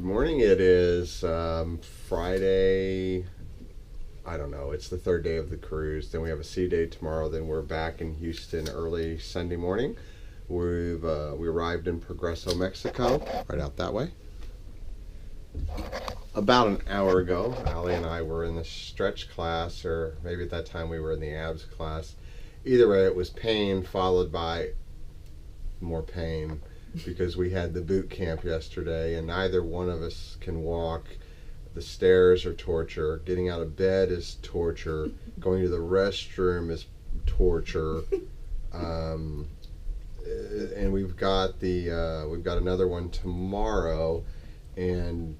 Good morning. It is Friday. I don't know. It's the third day of the cruise. Then we have a sea day tomorrow. Then we're back in Houston early Sunday morning. We arrived in Progreso, Mexico, right out that way. About an hour ago, Allie and I were in the stretch class, or maybe at that time we were in the abs class. Either way, it was pain followed by more pain because we had the boot camp yesterday and neither one of us can walk. The stairs are torture. Getting out of bed is torture. Going to the restroom is torture. And we've got another one tomorrow. And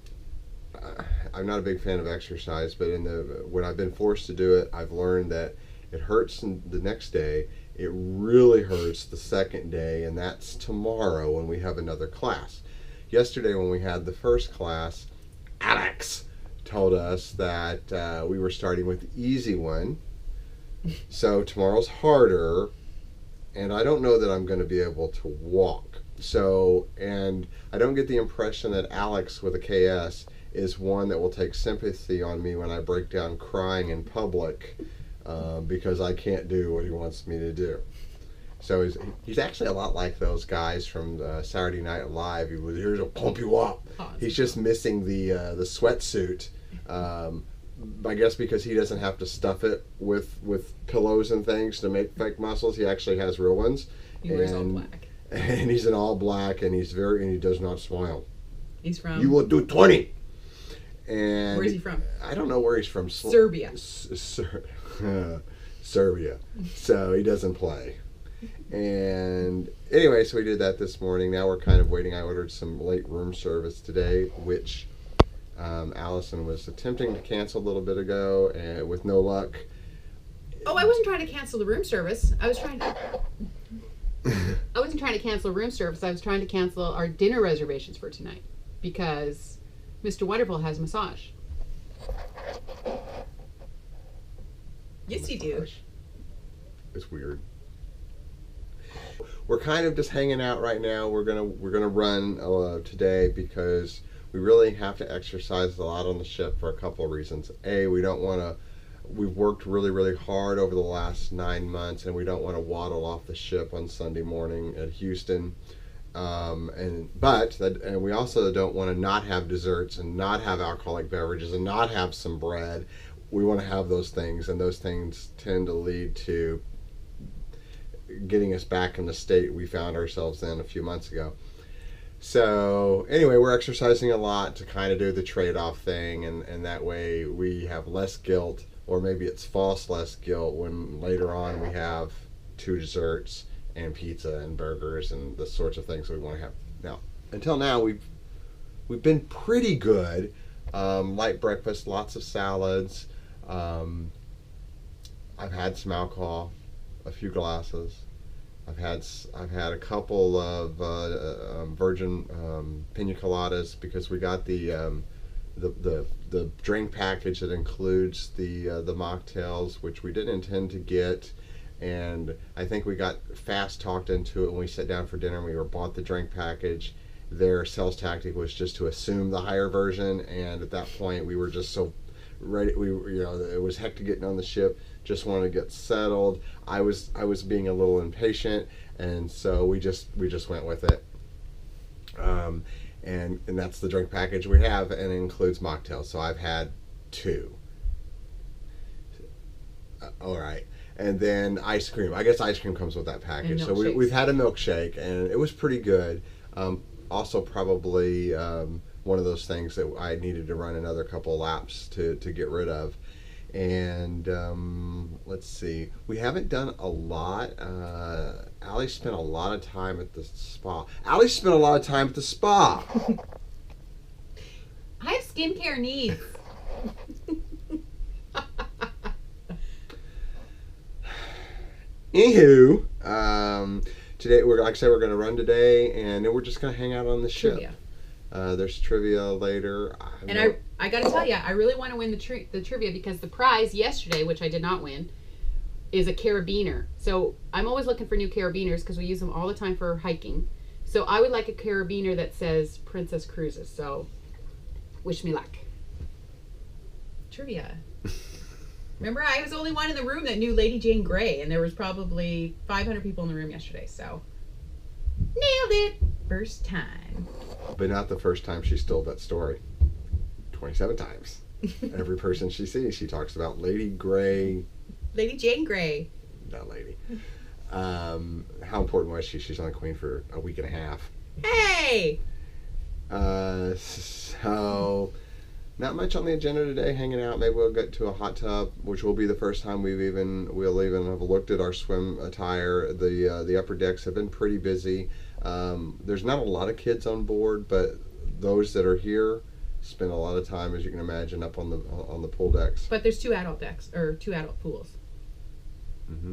I'm not a big fan of exercise, but when I've been forced to do it, I've learned that it hurts the next day. It really hurts the second day, and that's tomorrow when we have another class. Yesterday when we had the first class, Alex told us that we were starting with the easy one. So tomorrow's harder, and I don't know that I'm going to be able to walk. So, and I don't get the impression that Alex with a KS is one that will take sympathy on me when I break down crying in public because I can't do what he wants me to do. So he's actually a lot like those guys from Saturday Night Live. He was here to pump you up. He's just missing the sweatsuit. I guess because he doesn't have to stuff it with pillows and things to make fake muscles. He actually has real ones. He wears all black. And he's in all black, and he does not smile. He's from? You will do 20. And where's he from? I don't know where he's from. Serbia. Serbia. So he doesn't play. And anyway, so we did that this morning. Now we're kind of waiting. I ordered some late room service today, which Allison was attempting to cancel a little bit ago, and with no luck. Oh, I wasn't trying to cancel the room service. I wasn't trying to cancel room service. I was trying to cancel our dinner reservations for tonight because Mr. Wonderful has massage. Yes, you do. It's weird. We're kind of just hanging out right now. We're gonna run today because we really have to exercise a lot on the ship for a couple of reasons. A, we've worked really, really hard over the last 9 months, and we don't want to waddle off the ship on Sunday morning at Houston. And we also don't want to not have desserts and not have alcoholic beverages and not have some bread. We want to have those things, and those things tend to lead to getting us back in the state we found ourselves in a few months ago. So anyway, we're exercising a lot to kind of do the trade-off thing, and that way we have less guilt, or maybe it's false less guilt when later on we have 2 desserts and pizza and burgers and the sorts of things we want to have. Now, until now, we've been pretty good. Light breakfast, lots of salads. I've had some alcohol, a few glasses. I've had a couple of virgin pina coladas because we got the drink package that includes the mocktails, which we didn't intend to get, and I think we got fast talked into it when we sat down for dinner and we bought the drink package. Their sales tactic was just to assume the higher version, and at that point we were just so ready. It was hectic getting on the ship. Just wanted to get settled. I was being a little impatient, and so we just went with it. And that's the drink package we have, and it includes mocktails. So I've had 2. All right. And then ice cream. I guess ice cream comes with that package. So we've had a milkshake, and it was pretty good. Also probably one of those things that I needed to run another couple laps to get rid of. And let's see. We haven't done a lot. Allie spent a lot of time at the spa. I have skincare needs. Anywho, today like I said, we're going to run today, and then we're just going to hang out on the ship. There's trivia later. I got to tell you, I really want to win the trivia because the prize yesterday, which I did not win, is a carabiner. So I'm always looking for new carabiners because we use them all the time for hiking. So I would like a carabiner that says Princess Cruises. So Wish me luck. Trivia. Remember, I was the only one in the room that knew Lady Jane Grey, and there was probably 500 people in the room yesterday, so nailed it. First time. But not the first time she stole that story. 27 times. Every person she sees, she talks about Lady Grey. Lady Jane Grey. That lady. How important was she? She's on the Queen for a week and a half. Hey! So, not much on the agenda today. Hanging out. Maybe we'll get to a hot tub, which will be the first time we'll even have looked at our swim attire. The upper decks have been pretty busy. There's not a lot of kids on board, but those that are here spend a lot of time, as you can imagine, up on the pool decks. But there's 2 adult decks, or 2 adult pools. Mm-hmm.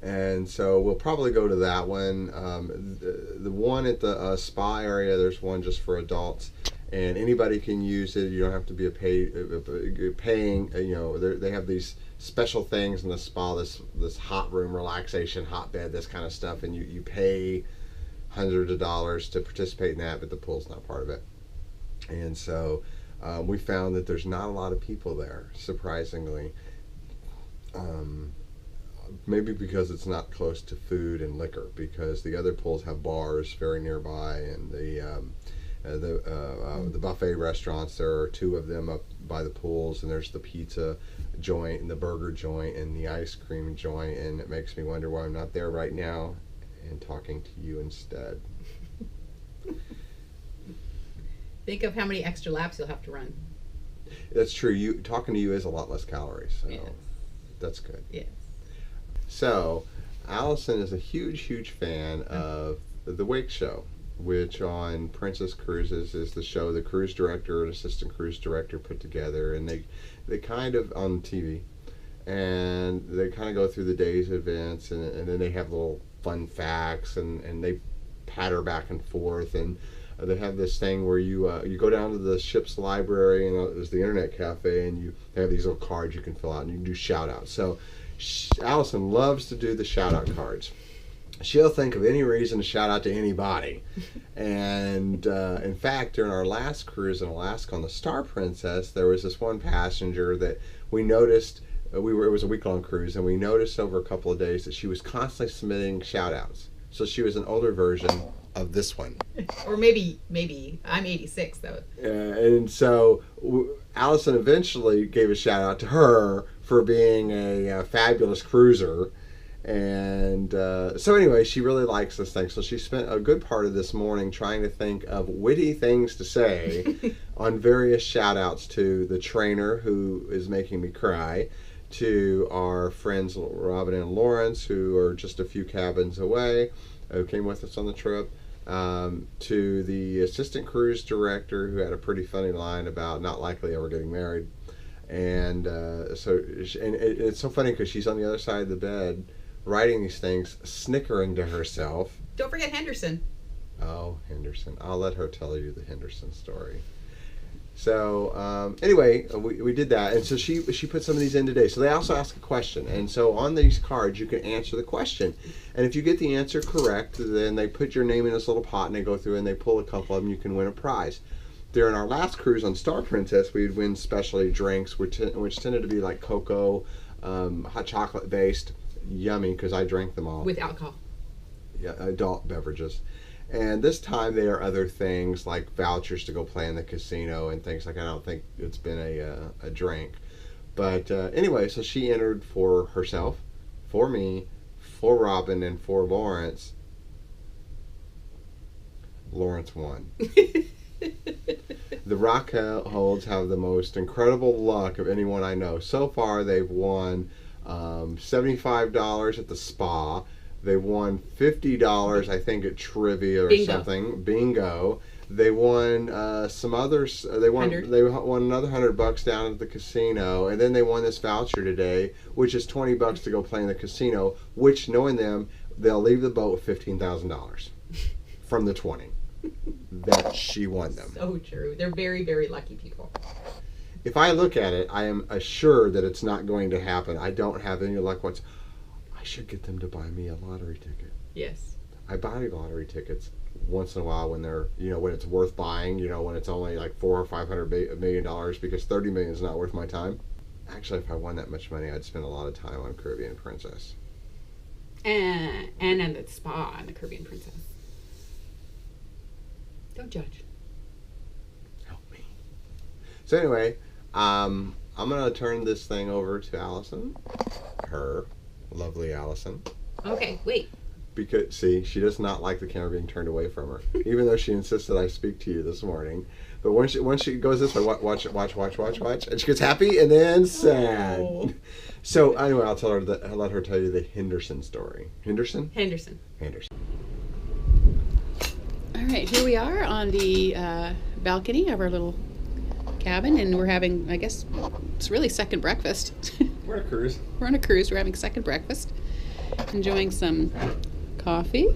And so we'll probably go to that one. The one at the spa area, there's one just for adults, and anybody can use it. You don't have to be paying. They have these special things in the spa, this hot room relaxation, hot bed, this kind of stuff, and you pay hundreds of dollars to participate in that, but the pool's not part of it. And so we found that there's not a lot of people there, surprisingly. Maybe because it's not close to food and liquor, because the other pools have bars very nearby, and the buffet restaurants, there are 2 of them up by the pools, and there's the pizza joint and the burger joint and the ice cream joint, and it makes me wonder why I'm not there right now and talking to you instead. Think of how many extra laps you'll have to run. That's true. Talking to you is a lot less calories, so yes. That's good. Yes. So, Allison is a huge fan of the Wake Show, which on Princess Cruises is the show the cruise director and assistant cruise director put together, and they kind of on TV, and they kind of go through the day's events, and then they have little fun facts, and they patter back and forth, and they have this thing where you go down to the ship's library, and there's the internet cafe, and they have these little cards you can fill out, and you can do shout outs. So Allison loves to do the shout out cards. She'll think of any reason to shout out to anybody. And in fact, during our last cruise in Alaska on the Star Princess, there was this one passenger that we noticed. It was a week-long cruise, and we noticed over a couple of days that she was constantly submitting shout outs. So she was an older version of this one. Or maybe I'm 86 though. And so Allison eventually gave a shout out to her for being a fabulous cruiser. And so anyway, she really likes this thing. So she spent a good part of this morning trying to think of witty things to say on various shout outs to the trainer, who is making me cry, to our friends Robin and Lawrence, who are just a few cabins away, who came with us on the trip, to the assistant cruise director, who had a pretty funny line about not likely ever getting married. And so it's so funny because she's on the other side of the bed writing these things, snickering to herself. Don't forget Henderson. Oh, Henderson. I'll let her tell you the Henderson story. So anyway, we did that, and so she put some of these in today. So they also ask a question, and so on these cards you can answer the question, and if you get the answer correct, then they put your name in this little pot, and they go through and they pull a couple of them. You can win a prize. During our last cruise on Star Princess, we'd win specialty drinks, which tended to be like cocoa, hot chocolate based, yummy because I drank them all with alcohol. Yeah, adult beverages. And this time there are other things like vouchers to go play in the casino and things like that. I don't think it's been a drink. But anyway, so she entered for herself, for me, for Robin, and for Lawrence. Lawrence won. The Rockholds have the most incredible luck of anyone I know. So far they've won $75 at the spa. They won $50, I think, at trivia or something. Bingo. They won some others. They won another $100 down at the casino, and then they won this voucher today, which is $20 to go play in the casino. Which, knowing them, they'll leave the boat with $15,000 from the 20 that she won them. So true. They're very, very lucky people. If I look at it, I am assured that it's not going to happen. I don't have any luck once. I should get them to buy me a lottery ticket. Yes. I buy lottery tickets once in a while when they're, when it's worth buying, when it's only like $400 or $500 million, because 30 million is not worth my time. Actually, if I won that much money, I'd spend a lot of time on Caribbean Princess. And at the spa on the Caribbean Princess. Don't judge. Help me. So anyway, I'm going to turn this thing over to Allison. Her lovely Allison. Okay, wait. Because, see, she does not like the camera being turned away from her, even though she insisted I speak to you this morning. But once she goes this way, watch, and she gets happy and then sad. Oh. So anyway, I'll let her tell you the Henderson story. Henderson. All right, here we are on the balcony of our little cabin, and we're having, I guess, it's really second breakfast. We're on a cruise. We're on a cruise. We're having second breakfast, enjoying some coffee.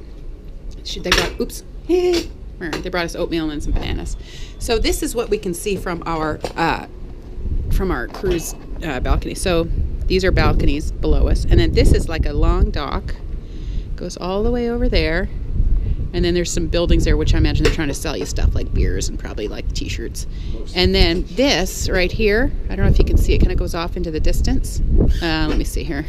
They brought us oatmeal and some bananas. So this is what we can see from our cruise balcony. So these are balconies below us, and then this is like a long dock, goes all the way over there, and then there's some buildings there, which I imagine they're trying to sell you stuff like beers and probably like t-shirts. And then this right here, I don't know if you can see it, kind of goes off into the distance. Let me see here.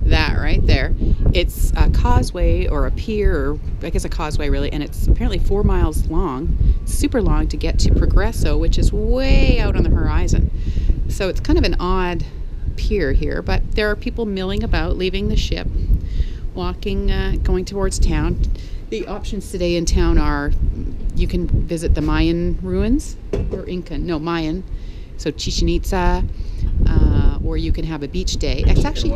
That right there, it's a causeway or a pier, or I guess a causeway really, and it's apparently 4 miles long, super long, to get to Progreso, which is way out on the horizon. So it's kind of an odd pier here, but there are people milling about, leaving the ship, walking, going towards town. The options today in town are you can visit the Mayan ruins, or Incan, no, Mayan, so Chichen Itza, or you can have a beach day. It's actually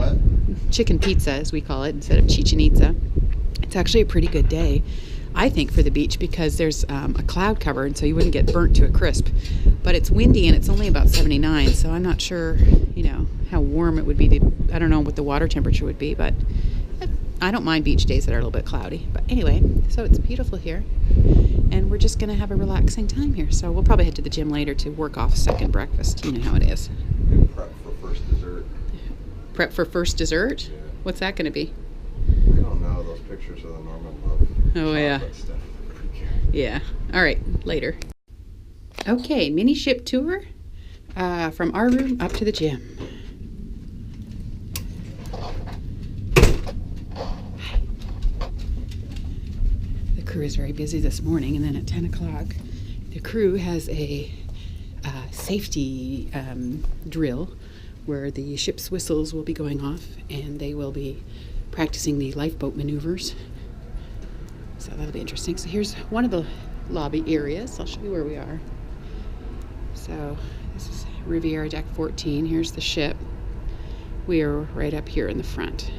chicken pizza, as we call it, instead of Chichen Itza. It's actually a pretty good day, I think, for the beach, because there's a cloud cover, and so you wouldn't get burnt to a crisp. But it's windy, and it's only about 79, so I'm not sure, how warm it would be. I don't know what the water temperature would be, but I don't mind beach days that are a little bit cloudy. But anyway, so it's beautiful here, and we're just going to have a relaxing time here. So we'll probably head to the gym later to work off second breakfast. You know how it is. Prep for first dessert. Prep for first dessert? Yeah. What's that going to be? I don't know. Those pictures of the Norman Love. Oh, yeah. Stuff. Pretty good. Yeah. All right. Later. Okay. Mini ship tour from our room up to the gym. The crew is very busy this morning, and then at 10 o'clock, the crew has a safety drill where the ship's whistles will be going off, and they will be practicing the lifeboat maneuvers. So that'll be interesting. So here's one of the lobby areas. I'll show you where we are. So this is Riviera Deck 14. Here's the ship. We are right up here in the front.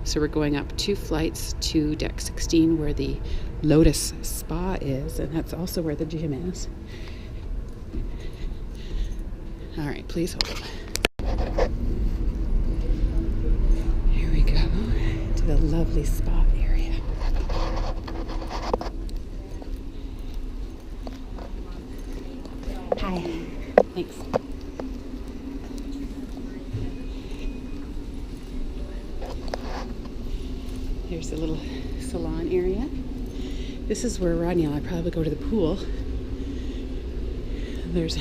So we're going up 2 flights to Deck 16, where the Lotus Spa is, and that's also where the gym is. All right, please hold. Here we go to the lovely spa area. Hi. Thanks. Here's the little salon area. This is where Rodney and I probably go to the pool. There's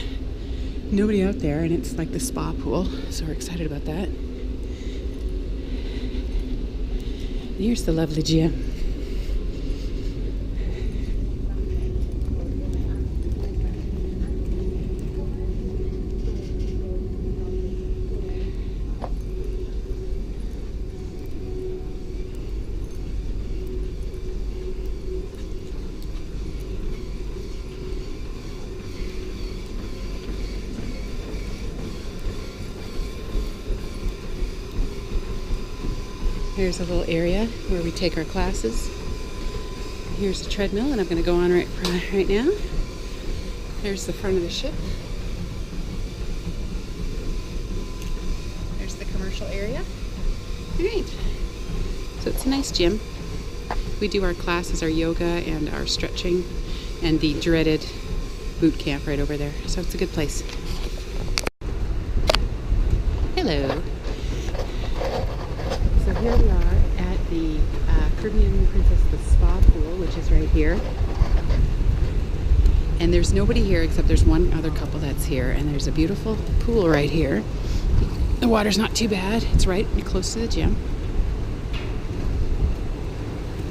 nobody out there, and it's like the spa pool, so we're excited about that. And here's the lovely gym. Here's a little area where we take our classes. Here's the treadmill, and I'm going to go on right now. There's the front of the ship. There's the commercial area. All right. So it's a nice gym. We do our classes, our yoga and our stretching, and the dreaded boot camp right over there. So it's a good place. Hello. So here we are at the Caribbean Princess the Spa pool, which is right here. And there's nobody here except there's one other couple that's here, and there's a beautiful pool right here. The water's not too bad. It's right close to the gym.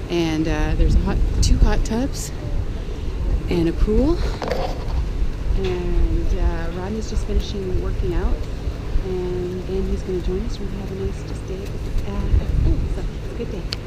And there's two hot tubs and a pool. And Rodney's just finishing working out, and then he's going to join us. We're going to have a nice just day. So it's a good day.